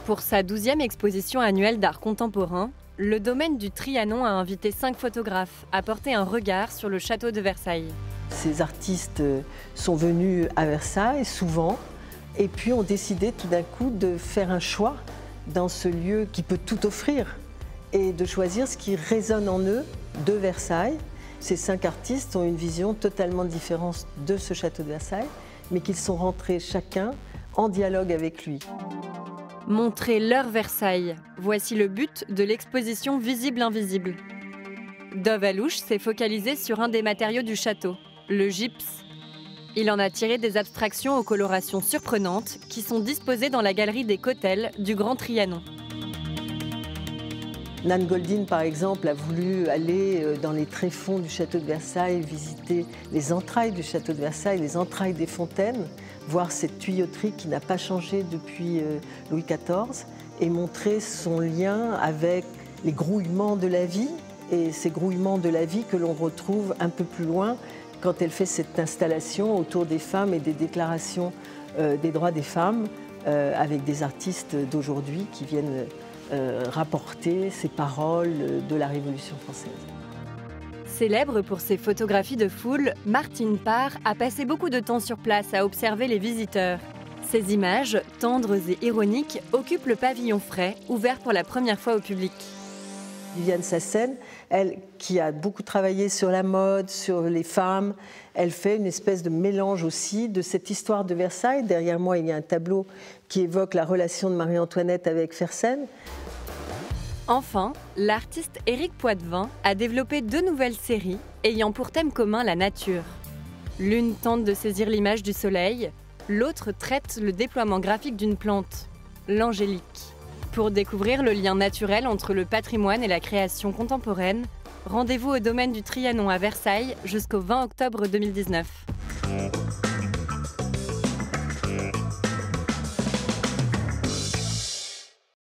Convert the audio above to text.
Pour sa 12e exposition annuelle d'art contemporain, le domaine du Trianon a invité 5 photographes à porter un regard sur le château de Versailles. Ces artistes sont venus à Versailles souvent et puis ont décidé tout d'un coup de faire un choix dans ce lieu qui peut tout offrir et de choisir ce qui résonne en eux de Versailles. Ces 5 artistes ont une vision totalement différente de ce château de Versailles, mais qu'ils sont rentrés chacun en dialogue avec lui. Montrer leur Versailles, voici le but de l'exposition Visible-Invisible. Dov Alouche s'est focalisé sur un des matériaux du château, le gypse. Il en a tiré des abstractions aux colorations surprenantes qui sont disposées dans la galerie des Cotels du Grand Trianon. Nan Goldin, par exemple, a voulu aller dans les tréfonds du château de Versailles, visiter les entrailles du château de Versailles, les entrailles des fontaines, voir cette tuyauterie qui n'a pas changé depuis Louis XIV et montrer son lien avec les grouillements de la vie et ces grouillements de la vie que l'on retrouve un peu plus loin quand elle fait cette installation autour des femmes et des déclarations des droits des femmes avec des artistes d'aujourd'hui qui viennent rapporter ces paroles de la Révolution française. Célèbre pour ses photographies de foule, Martine Parr a passé beaucoup de temps sur place à observer les visiteurs. Ces images, tendres et ironiques, occupent le pavillon frais, ouvert pour la première fois au public. Viviane Sassen, elle qui a beaucoup travaillé sur la mode, sur les femmes, elle fait une espèce de mélange aussi de cette histoire de Versailles. Derrière moi, il y a un tableau qui évoque la relation de Marie-Antoinette avec Fersen. Enfin, l'artiste Éric Poitvin a développé 2 nouvelles séries ayant pour thème commun la nature. L'une tente de saisir l'image du soleil, l'autre traite le déploiement graphique d'une plante, l'angélique. Pour découvrir le lien naturel entre le patrimoine et la création contemporaine, rendez-vous au domaine du Trianon à Versailles jusqu'au 20 octobre 2019.